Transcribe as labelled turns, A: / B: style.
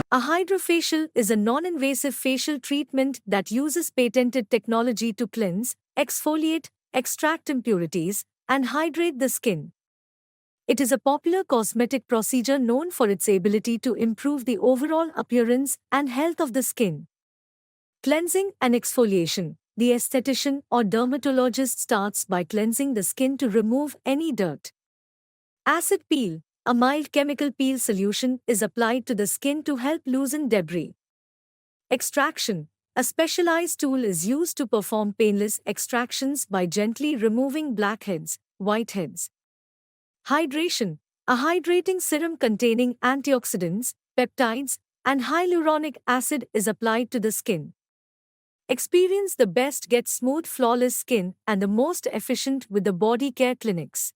A: A hydrofacial is a non-invasive facial treatment that uses patented technology to cleanse, exfoliate, extract impurities, and hydrate the skin. It is a popular cosmetic procedure known for its ability to improve the overall appearance and health of the skin. Cleansing and exfoliation. The esthetician or dermatologist starts by cleansing the skin to remove any dirt. Acid peel. A mild chemical peel solution is applied to the skin to help loosen debris. Extraction. A specialized tool is used to perform painless extractions by gently removing blackheads, whiteheads. Hydration. A hydrating serum containing antioxidants, peptides, and hyaluronic acid is applied to the skin. Experience the best, get smooth, flawless skin and the most efficient with the body care clinics.